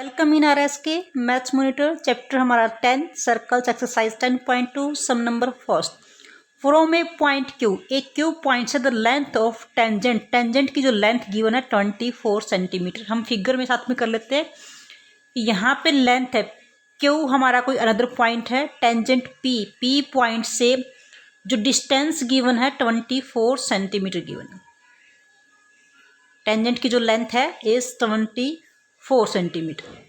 Welcome in R S K maths monitor chapter हमारा 10 circles exercise 10.2 sum number first. From a point Q, एक Q point से the length of tangent, tangent की जो length given है 24 centimetre. हम figure में साथ में कर लेते हैं। यहाँ पे लेंथ है क्यू, हमारा कोई अनदर पॉइंट है, टेंजेंट पी, पी पॉइंट से जो डिस्टेंस गिवन है 24 सेंटीमीटर गिवन है। टेंजेंट की जो लेंथ है is 24 centimetre.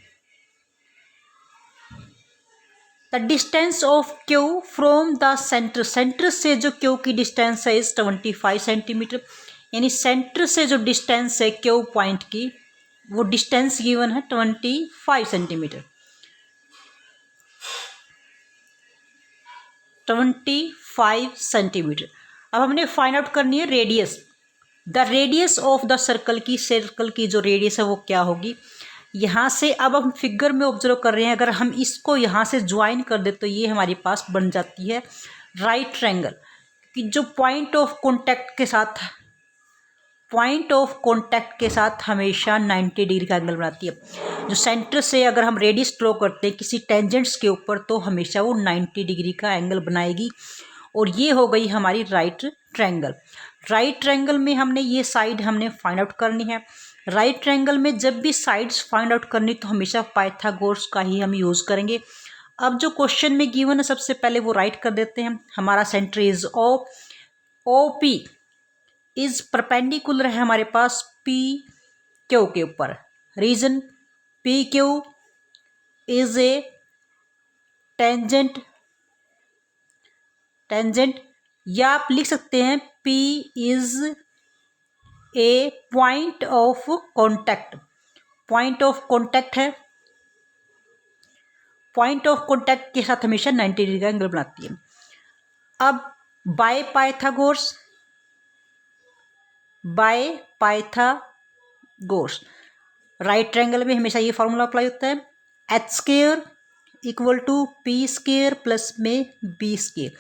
The distance of Q from the centre, centre से जो क्यू की डिस्टेंस है इज 25 सेंटीमीटर। यानी सेंटर से जो डिस्टेंस है क्यू पॉइंट की वो डिस्टेंस गिवन है 25 सेंटीमीटर। 25 सेंटीमीटर। अब हमने फाइंड आउट करनी है radius. The radius of the circle की जो रेडियस है वो क्या होगी। यहाँ से अब हम फिगर में ऑब्जर्व कर रहे हैं, अगर हम इसको यहाँ से ज्वाइन कर दे तो ये हमारे पास बन जाती है राइट ट्रायंगल। कि जो पॉइंट ऑफ कांटेक्ट के साथ हमेशा 90 डिग्री का एंगल बनाती है। जो सेंटर से अगर हम रेडियस ड्रॉ करते हैं किसी टेंजेंट्स के ऊपर तो हमेशा वो 90 डिग्री का एंगल बनाएगी। और ये हो गई हमारी राइट ट्रायंगल। राइट ट्रायंगल में हमने ये साइड हमने फाइंड आउट करनी है। राइट ट्रायंगल में जब भी साइड्स फाइंड आउट करनी तो हमेशा पाइथागोरस का ही हम यूज़ करेंगे। अब जो क्वेश्चन में गिवन है सबसे पहले वो राइट कर देते हैं। हमारा centre is O P is perpendicular है हमारे पास पी क्यू के ऊपर। Reason P Q is a tangent, या आप लिख सकते हैं P is a point of contact. Point of contact है, पॉइंट ऑफ कॉन्टैक्ट के साथ हमेशा 90 डिग्री का एंगल बनाती है। अब बाय पाइथागोरस राइट ट्रायंगल में हमेशा ये फॉर्मूला अप्लाई होता है, H square equal to P square plus में बी स्क्वायर।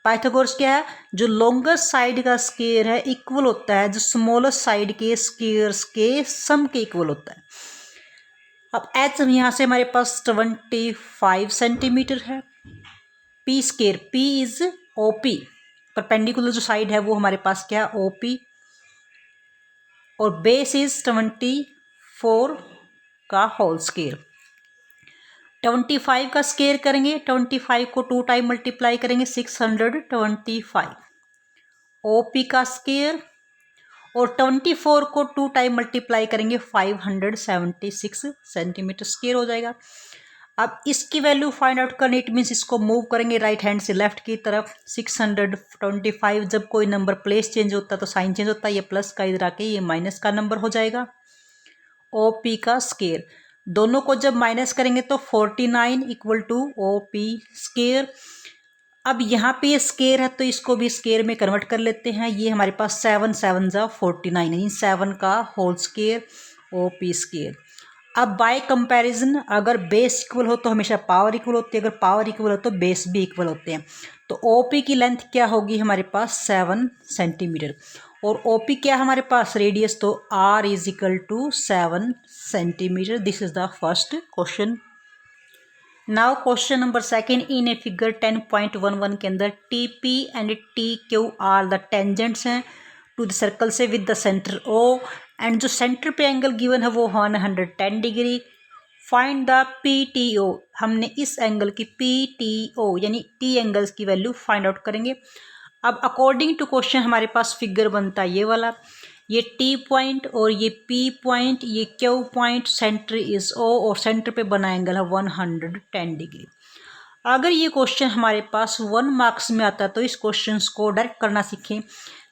पाइथागोरस क्या है, जो लॉन्गेस्ट साइड का स्क्वायर है इक्वल होता है जो स्मॉलेस्ट साइड के स्क्वायर्स के सम के इक्वल होता है। अब एच यहाँ से हमारे पास 25 सेंटीमीटर है। P square, P is OP, perpendicular जो साइड है वो हमारे पास क्या है ओपी, और बेस इज 24 का होल स्क्वायर। 25 का स्क्वायर करेंगे, 25 को 2 टाइम मल्टीप्लाई करेंगे 625 ओपी का स्क्वायर, और 24 को 2 टाइम मल्टीप्लाई करेंगे 576 सेंटीमीटर स्क्वायर हो जाएगा। अब इसकी वैल्यू फाइंड आउट करनी, इट मीन्स इसको मूव करेंगे राइट हैंड से लेफ्ट की तरफ। 625 जब कोई नंबर प्लेस चेंज होता है तो साइन चेंज होता है, ये प्लस का इधर आके ये माइनस का नंबर हो जाएगा। ओपी का स्क्वायर, दोनों को जब माइनस करेंगे तो 49 इक्वल टू ओपी स्क्वायर। अब यहाँ पे ये स्क्वायर है तो इसको भी स्क्वायर में कन्वर्ट कर लेते हैं। ये हमारे पास 7 7 जा 49 यानी 7 का होल स्क्वायर ओपी स्क्वायर। अब बाय कंपैरिजन अगर बेस इक्वल हो तो हमेशा पावर इक्वल होती है, अगर पावर इक्वल हो तो बेस भी इक्वल होते हैं। तो ओपी की लेंथ क्या होगी हमारे पास 7 सेंटीमीटर, और ओपी क्या हमारे पास रेडियस, तो R is equal to 7 centimetre. This is the first question. Now question number second, in a figure 10.11 के अंदर T P and T Q are the tangents हैं टू द सर्कल से with the centre O, and जो centre पे angle given है वो 110 डिग्री। Find the P T O, हमने इस एंगल की पी टी ओ यानी टी एंगल्स की वैल्यू फाइंड आउट करेंगे। अब अकॉर्डिंग टू क्वेश्चन हमारे पास फिगर बनता है ये वाला, ये टी पॉइंट और ये पी पॉइंट, ये क्यू पॉइंट, सेंटर इज ओ, और सेंटर पे बना एंगल है 110 डिग्री। अगर ये क्वेश्चन हमारे पास 1 मार्क्स में आता है तो इस क्वेश्चन को डायरेक्ट करना सीखें।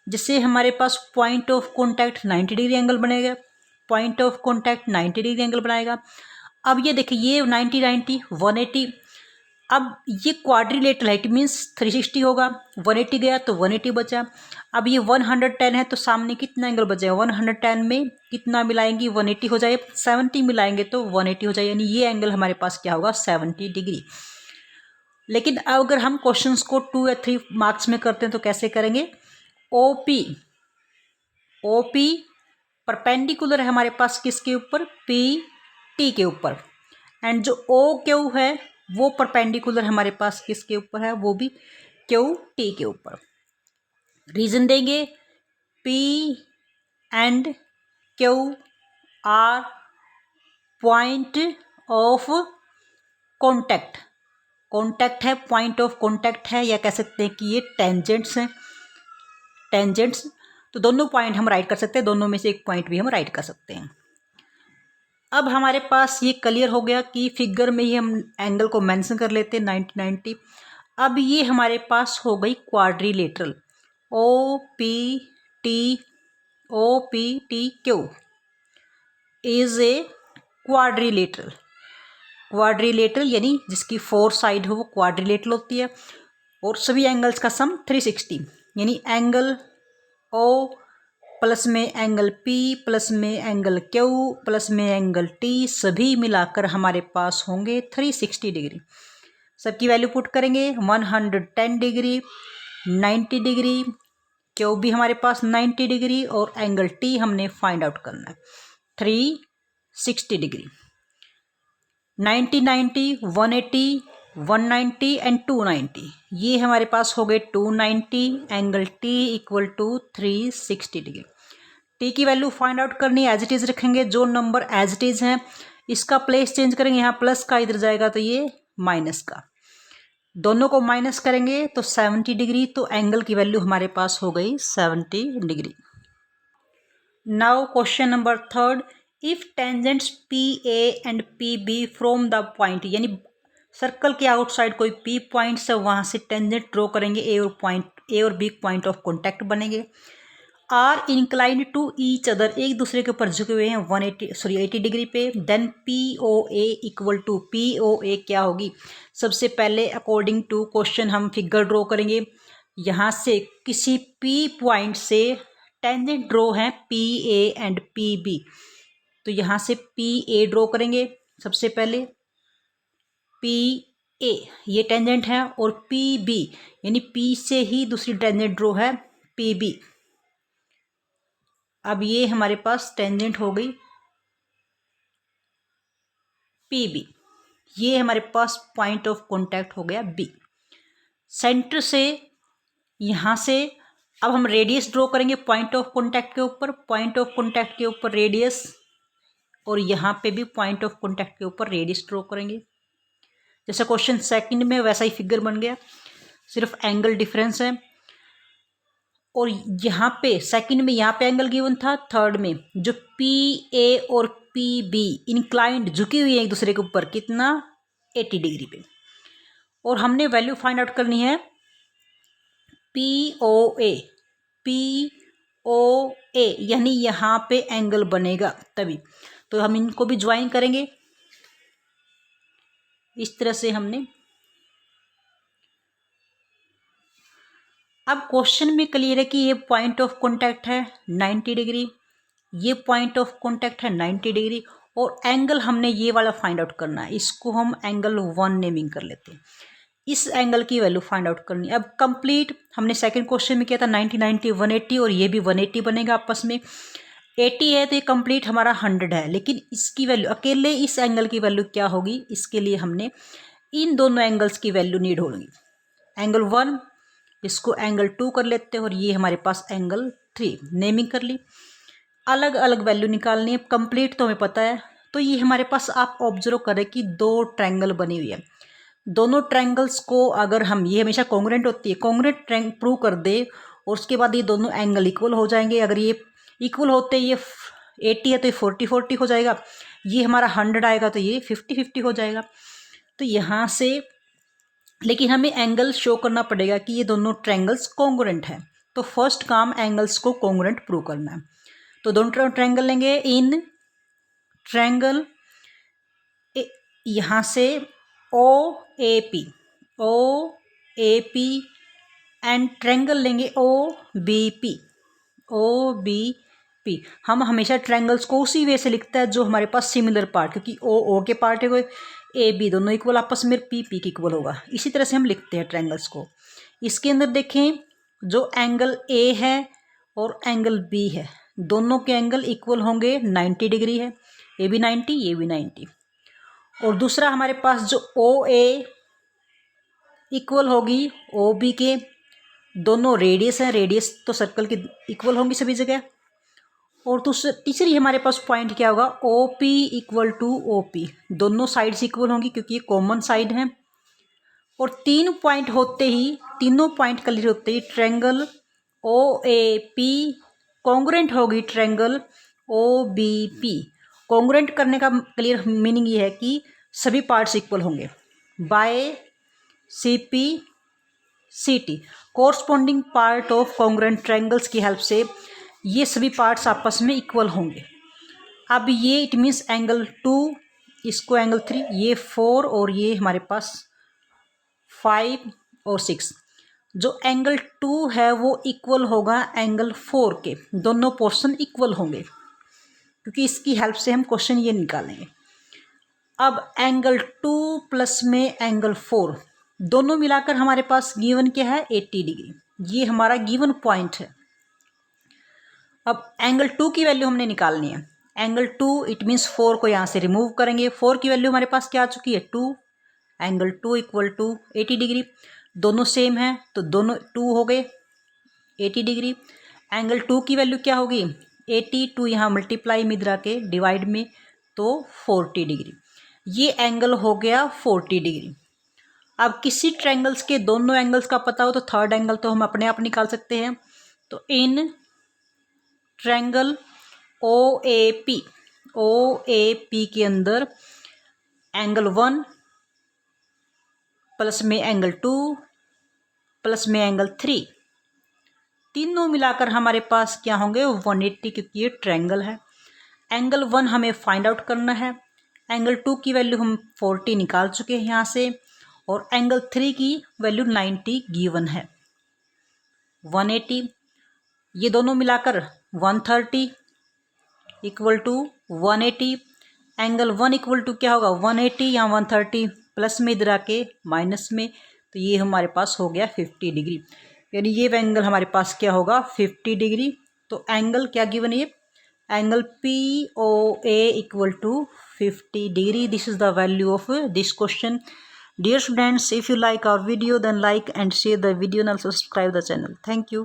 जैसे हमारे पास point of contact 90 degree angle बनेगा, point of contact 90 degree angle बनाएगा। अब ये देखिए ये 90 90 180, अब ये क्वाड्रिलेटरल है, इट मीन्स 360 होगा। 180 गया तो 180 बचा। अब ये 110 है तो सामने कितना एंगल बचेगा, 110 में कितना मिलाएंगे 180 हो जाएगा, 70 मिलाएंगे तो 180 हो जाएगा, यानी ये एंगल हमारे पास क्या होगा 70 डिग्री। लेकिन अगर हम क्वेश्चंस को 2 या 3 मार्क्स में करते हैं तो कैसे करेंगे, ओपी परपेंडिकुलर है हमारे पास किसके ऊपर, पी टी के ऊपर। एंड जो ओ क्यू है वो परपेंडिकुलर हमारे पास किसके ऊपर है, वो भी क्यू टी के ऊपर। रीजन देंगे, P and Q R point of contact, contact है, पॉइंट ऑफ कॉन्टैक्ट है, या कह सकते हैं कि ये टेंजेंट्स हैं, टेंजेंट्स। तो दोनों पॉइंट हम राइट कर सकते हैं, दोनों में से एक पॉइंट भी हम राइट कर सकते हैं। अब हमारे पास ये क्लियर हो गया कि फिगर में ही हम एंगल को मेंशन कर लेते हैं 90-90। अब ये हमारे पास हो गई quadrilateral, O P T Q is a quadrilateral, quadrilateral यानी जिसकी 4 साइड हो वो क्वाड्रिलेटरल होती है, और सभी एंगल्स का सम 360, यानी एंगल ओ प्लस में एंगल P प्लस में एंगल Q प्लस में एंगल T सभी मिलाकर हमारे पास होंगे 360 डिग्री। सबकी वैल्यू पुट करेंगे, 110 डिग्री, 90 डिग्री, Q भी हमारे पास 90 डिग्री, और एंगल T हमने फाइंड आउट करना है 360 डिग्री। 90-90, 180, 190 एंड 290, ये हमारे पास हो गए 290, angle T equal to 360 degree. T की वैल्यू फाइंड आउट करनी, एज इट इज़ रखेंगे, जो नंबर एज इट इज़ है इसका प्लेस चेंज करेंगे, यहाँ प्लस का इधर जाएगा तो ये माइनस का, दोनों को माइनस करेंगे तो 70 डिग्री, तो एंगल की वैल्यू हमारे पास हो गई 70 degree. Now question number 3, if tangents P A and P B from the point, यानी सर्कल के आउटसाइड कोई पी पॉइंट से वहाँ से टेंजेंट ड्रॉ करेंगे, ए और बी पॉइंट ऑफ कॉन्टैक्ट बनेंगे, are inclined to each other, एक दूसरे के ऊपर झुके हुए हैं 80 डिग्री पे, then P O A equal to, P O A क्या होगी, सबसे पहले अकॉर्डिंग टू क्वेश्चन हम फिगर ड्रॉ करेंगे, यहाँ से किसी पी पॉइंट से टेंजेंट ड्रॉ हैं P A and P B, तो यहाँ से पी ए ड्रॉ करेंगे सबसे पहले, पी ए ये टेंजेंट है, और पी बी यानी पी से ही दूसरी टेंजेंट ड्रॉ है पी बी। अब ये हमारे पास टेंजेंट हो गई पी बी, ये हमारे पास पॉइंट ऑफ कॉन्टैक्ट हो गया बी। सेंटर से यहाँ से अब हम रेडियस ड्रॉ करेंगे पॉइंट ऑफ कॉन्टैक्ट के ऊपर, पॉइंट ऑफ कॉन्टैक्ट के ऊपर रेडियस, और यहाँ पे भी पॉइंट ऑफ कॉन्टैक्ट के ऊपर रेडियस ड्रॉ करेंगे, जैसे क्वेश्चन सेकंड में वैसा ही फिगर बन गया, सिर्फ एंगल डिफरेंस है। और यहाँ पे सेकंड में यहाँ पे एंगल गिवन था, थर्ड में जो पी ए और पी बी इंक्लाइंड झुकी हुई है एक दूसरे के ऊपर, कितना 80 डिग्री पे, और हमने वैल्यू फाइंड आउट करनी है पी ओ ए यानी यहाँ पे एंगल बनेगा तभी, तो हम इनको भी ज्वाइन करेंगे इस तरह से हमने। अब क्वेश्चन में क्लियर है कि ये पॉइंट ऑफ कॉन्टैक्ट है 90 डिग्री, ये पॉइंट ऑफ कॉन्टैक्ट है 90 डिग्री, और एंगल हमने ये वाला फाइंड आउट करना है, इसको हम एंगल 1 नेमिंग कर लेते हैं, इस एंगल की वैल्यू फाइंड आउट करनी है। अब कंप्लीट हमने सेकंड क्वेश्चन में किया था 90-90 180, और ये भी 180 बनेगा आपस में, 80 है तो ये कंप्लीट हमारा 100 है, लेकिन इसकी वैल्यू अकेले इस एंगल की वैल्यू क्या होगी, इसके लिए हमने इन दोनों एंगल्स की वैल्यू नीड होगी, एंगल 1 इसको एंगल 2 कर लेते हैं, और ये हमारे पास एंगल 3 नेमिंग कर ली, अलग अलग वैल्यू निकालनी है, कंप्लीट तो हमें पता है। तो ये हमारे पास आप ऑब्जर्व करें कि 2 ट्रायंगल बनी हुई है, दोनों ट्रायंगल्स को अगर हम, ये हमेशा कॉन्ग्रुएंट होती है, कॉन्ग्रुएंट ट्रायंगल प्रूव कर दे और उसके बाद ये दोनों एंगल इक्वल हो जाएंगे, अगर ये इक्वल होते ये 80 है तो ये 40-40 हो जाएगा, ये हमारा 100 आएगा तो ये 50-50 हो जाएगा। तो यहाँ से लेकिन हमें एंगल शो करना पड़ेगा कि ये दोनों ट्रायंगल्स कॉन्ग्रुएंट हैं, तो फर्स्ट काम एंगल्स को कॉन्ग्रुएंट प्रूव करना है। तो दोनों ट्रायंगल लेंगे, इन ट्रायंगल यहाँ से ओ ए पी एंड ट्रायंगल लेंगे ओ बी पी। हम हमेशा ट्रायंगल्स को उसी वे से लिखता है जो हमारे पास सिमिलर पार्ट, क्योंकि ओ के पार्ट है, ए बी दोनों इक्वल आपस में, पी के इक्वल होगा, इसी तरह से हम लिखते हैं ट्रायंगल्स को। इसके अंदर देखें जो एंगल ए है और एंगल बी है, दोनों के एंगल इक्वल होंगे, 90 डिग्री है, ये भी 90 ये भी 90, और दूसरा हमारे पास जो ओ ए इक्वल होगी ओ बी के, दोनों रेडियस हैं, रेडियस तो सर्कल की इक्वल होंगी सभी जगह। और तीसरी हमारे पास पॉइंट क्या होगा, O P equal to O P, दोनों साइड्स इक्वल होंगी क्योंकि ये कॉमन साइड है। और 3 पॉइंट होते ही, तीनों पॉइंट क्लियर होते ही triangle O A P congruent होगी triangle O B P. Congruent करने का क्लियर मीनिंग ये है कि सभी पार्ट्स इक्वल होंगे। By C P C T, corresponding part of congruent triangles की हेल्प से ये सभी पार्ट्स आपस में इक्वल होंगे। अब ये इट मीन्स एंगल 2, इसको एंगल 3, ये 4 और ये हमारे पास 5 और 6। जो एंगल 2 है वो इक्वल होगा एंगल 4 के, दोनों पोर्शन इक्वल होंगे क्योंकि इसकी हेल्प से हम क्वेश्चन ये निकालेंगे। अब एंगल 2 प्लस में एंगल 4 दोनों मिलाकर हमारे पास गिवन क्या है, 80 डिग्री। ये हमारा गिवन पॉइंट है। अब एंगल 2 की वैल्यू हमने निकालनी है। एंगल 2 इट मीन्स 4 को यहाँ से रिमूव करेंगे। 4 की वैल्यू हमारे पास क्या आ चुकी है, 2। एंगल 2 इक्वल टू 80 डिग्री, दोनों सेम है तो दोनों 2 हो गए 80 डिग्री। एंगल 2 की वैल्यू क्या होगी, 82 यहाँ मल्टीप्लाई मिद्रा के डिवाइड में तो 40 डिग्री। ये एंगल हो गया 40 डिग्री। अब किसी ट्रायंगल्स के दोनों एंगल्स का पता हो तो थर्ड एंगल तो हम अपने आप निकाल सकते हैं। तो in triangle O A P के अंदर एंगल 1 प्लस में एंगल 2 प्लस में एंगल 3, तीनों मिलाकर हमारे पास क्या होंगे, 180, क्योंकि ये ट्रायंगल है। एंगल 1 हमें फाइंड आउट करना है। एंगल 2 की वैल्यू हम 40 निकाल चुके हैं यहाँ से, और एंगल 3 की वैल्यू 90 गिवन है। 180 ये दोनों मिलाकर 130 equal to 180। Angle 1 equal to क्या होगा, 180 या 130 प्लस में इधर आके माइनस में, तो ये हमारे पास हो गया 50 डिग्री। यानी ये एंगल हमारे पास क्या होगा, 50 डिग्री। तो एंगल क्या गिवन है, angle P O A equal to 50 degree. This is the value of this question. Dear students, if you like our video then like and share the video and also subscribe the channel. Thank you.